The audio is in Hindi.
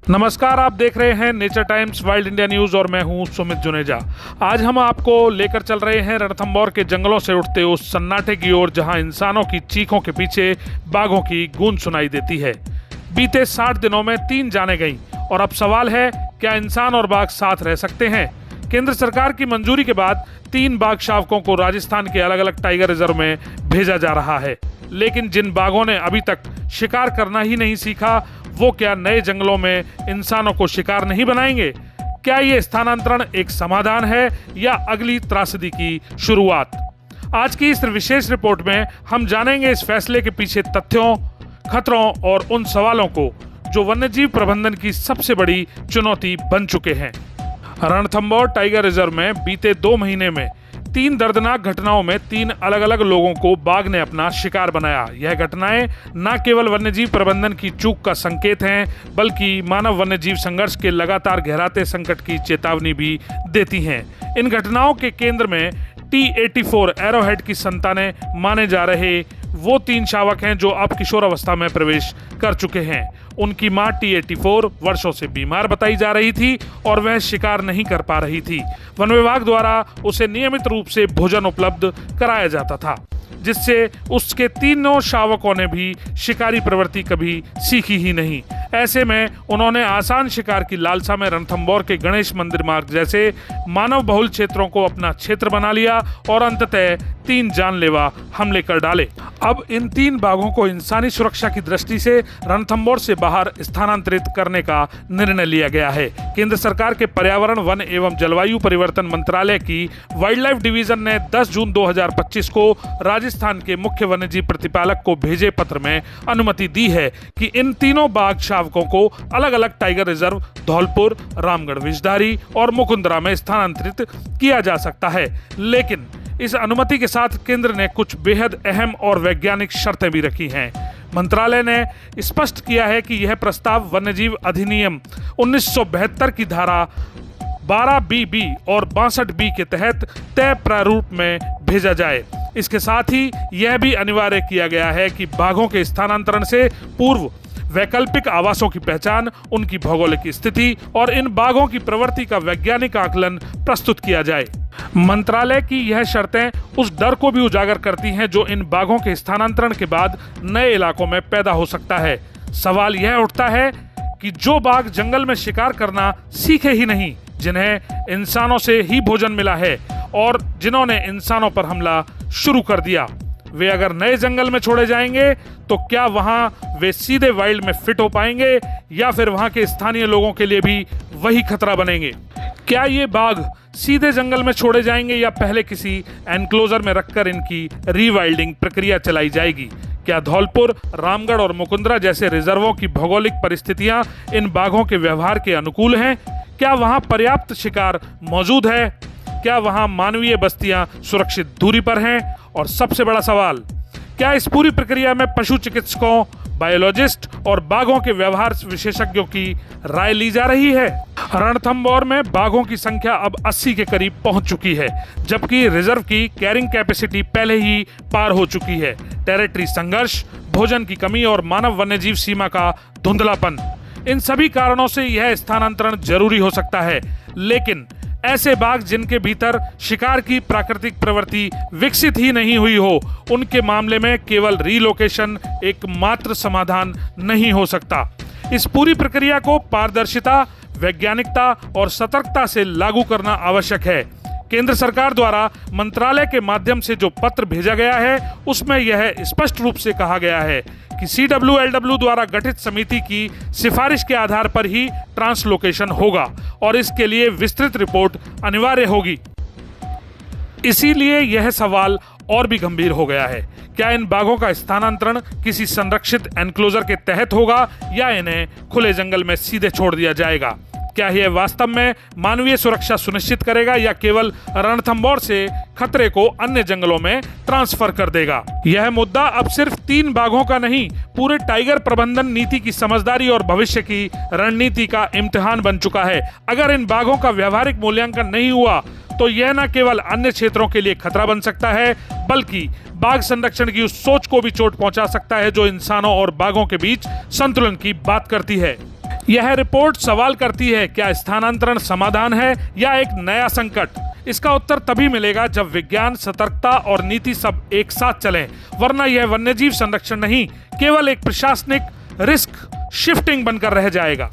नमस्कार, आप देख रहे हैं nature times wild India news और मैं हूं सुमित जुनेजा। आज हम आपको लेकर चल रहे हैं रणथंभौर के जंगलों से उठते उस सन्नाटे की ओर जहां इंसानों की चीखों के पीछे बाघों की गूंज सुनाई देती है। बीते 60 दिनों में 3 जानें गईं और अब सवाल है, क्या इंसान और बाघ साथ रह सकते हैं? केंद्र सरकार की मंजूरी के बाद 3 बाघ शावकों को राजस्थान के अलग अलग टाइगर रिजर्व में भेजा जा रहा है, लेकिन जिन बाघों ने अभी तक शिकार करना ही नहीं सीखा, वो क्या नए जंगलों में इंसानों को शिकार नहीं बनाएंगे? क्या ये स्थानांतरण एक समाधान है या अगली त्रासदी की शुरुआत? आज की इस विशेष रिपोर्ट में हम जानेंगे इस फैसले के पीछे तथ्यों, खतरों और उन सवालों को जो वन्यजीव प्रबंधन की सबसे बड़ी चुनौती बन चुके हैं। रणथंभौर टाइगर रिजर्व में बीते 2 महीने में 3 दर्दनाक घटनाओं में 3 अलग अलग लोगों को बाघ ने अपना शिकार बनाया। यह घटनाएं न केवल वन्यजीव प्रबंधन की चूक का संकेत हैं, बल्कि मानव वन्यजीव संघर्ष के लगातार गहराते संकट की चेतावनी भी देती हैं। इन घटनाओं के केंद्र में T-84 एरोहेड की संतानें माने जा रहे वो 3 शावक हैं जो अब किशोर अवस्था में प्रवेश कर चुके हैं। उनकी मां T-84 वर्षों से बीमार बताई जा रही थी और वह शिकार नहीं कर पा रही थी। वन विभाग द्वारा उसे नियमित रूप से भोजन उपलब्ध कराया जाता था, जिससे उसके 3 शावकों ने भी शिकारी प्रवृत्ति कभी सीखी ही नहीं। ऐसे में उन्होंने आसान शिकार की लालसा में रणथंभौर के गणेश मंदिर मार्ग जैसे मानव बहुल क्षेत्रों को अपना क्षेत्र बना लिया और अंततः 3 जानलेवा हमले कर डाले। अब इन 3 बाघों को इंसानी सुरक्षा की दृष्टि से रणथंभौर से बाहर स्थानांतरित करने का निर्णय लिया गया है। केंद्र सरकार के पर्यावरण, वन एवं जलवायु परिवर्तन मंत्रालय की वाइल्ड लाइफ डिवीजन ने 10 जून 2025 को राजस्थान के मुख्य वन्यजीव प्रतिपालक को भेजे पत्र में अनुमति दी है कि इन 3 बाघ शावकों को अलग अलग टाइगर रिजर्व धौलपुर, रामगढ़ विषधारी और मुकुंदरा में स्थानांतरित किया जा सकता है। लेकिन इस अनुमति के साथ केंद्र ने कुछ बेहद अहम और वैज्ञानिक शर्तें भी रखी हैं। मंत्रालय ने स्पष्ट किया है कि यह प्रस्ताव वन्यजीव अधिनियम 1972 की धारा 12B और 62B के तहत तय प्रारूप में भेजा जाए। इसके साथ ही यह भी अनिवार्य किया गया है कि बाघों के स्थानांतरण से पूर्व वैकल्पिक आवासों की पहचान, उनकी भौगोलिक स्थिति और इन बाघों की प्रवृत्ति का वैज्ञानिक आकलन प्रस्तुत किया जाए। मंत्रालय की यह शर्तें उस डर को भी उजागर करती हैं जो इन बाघों के स्थानांतरण के बाद नए इलाकों में पैदा हो सकता है। सवाल यह उठता है कि जो बाघ जंगल में शिकार करना सीखे ही नहीं, जिन्हें इंसानों से ही भोजन मिला है और जिन्होंने इंसानों पर हमला शुरू कर दिया, वे अगर नए जंगल में छोड़े जाएंगे तो क्या वहां वे सीधे वाइल्ड में फिट हो पाएंगे या फिर वहां के स्थानीय लोगों के लिए भी वही खतरा बनेंगे? क्या ये बाघ सीधे जंगल में छोड़े जाएंगे या पहले किसी एनक्लोजर में रखकर इनकी रीवाइल्डिंग प्रक्रिया चलाई जाएगी? क्या धौलपुर, रामगढ़ और मुकुंदरा जैसे रिजर्वों की भौगोलिक परिस्थितियां इन बाघों के व्यवहार के अनुकूल हैं? क्या वहां पर्याप्त शिकार मौजूद है? क्या वहां मानवीय बस्तियां सुरक्षित दूरी पर हैं? और सबसे बड़ा सवाल, क्या इस पूरी प्रक्रिया में पशु चिकित्सकों, बायोलॉजिस्ट और बाघों के व्यवहार विशेषज्ञों की राय ली जा रही है? रणथंभौर में बाघों की संख्या अब 80 के करीब पहुंच चुकी है, जबकि रिजर्व की कैरिंग कैपेसिटी पहले ही पार हो चुकी है। टेरिटरी संघर्ष, भोजन की कमी और मानव वन्यजीव सीमा का धुंधलापन, इन सभी कारणों से यह स्थानांतरण जरूरी हो सकता है। लेकिन ऐसे बाघ जिनके भीतर शिकार की प्राकृतिक प्रवृत्ति विकसित ही नहीं हुई हो, उनके मामले में केवल रीलोकेशन एकमात्र समाधान नहीं हो सकता। इस पूरी प्रक्रिया को पारदर्शिता, वैज्ञानिकता और सतर्कता से लागू करना आवश्यक है। केंद्र सरकार द्वारा मंत्रालय के माध्यम से जो पत्र भेजा गया है, उसमें यह स्पष्ट रूप से कहा गया है कि CWLW द्वारा गठित समिति की सिफारिश के आधार पर ही ट्रांसलोकेशन होगा और इसके लिए विस्तृत रिपोर्ट अनिवार्य होगी। इसीलिए यह सवाल और भी गंभीर हो गया है, क्या इन बाघों का स्थानांतरण किसी संरक्षित एनक्लोजर के तहत होगा या इन्हें खुले जंगल में सीधे छोड़ दिया जाएगा? क्या यह वास्तव में मानवीय सुरक्षा सुनिश्चित करेगा या केवल रणथंभौर से खतरे को अन्य जंगलों में ट्रांसफर कर देगा? यह मुद्दा अब सिर्फ 3 बाघों का नहीं, पूरे टाइगर प्रबंधन नीति की समझदारी और भविष्य की रणनीति का इम्तिहान बन चुका है। अगर इन बाघों का व्यावहारिक मूल्यांकन नहीं हुआ तो यह न केवल अन्य क्षेत्रों के लिए खतरा बन सकता है, बल्कि बाघ संरक्षण की उस सोच को भी चोट पहुंचा सकता है जो इंसानों और बाघों के बीच संतुलन की बात करती है। यह रिपोर्ट सवाल करती है, क्या स्थानांतरण समाधान है या एक नया संकट? इसका उत्तर तभी मिलेगा जब विज्ञान, सतर्कता और नीति सब एक साथ चलें, वरना यह वन्यजीव संरक्षण नहीं, केवल एक प्रशासनिक रिस्क शिफ्टिंग बनकर रह जाएगा।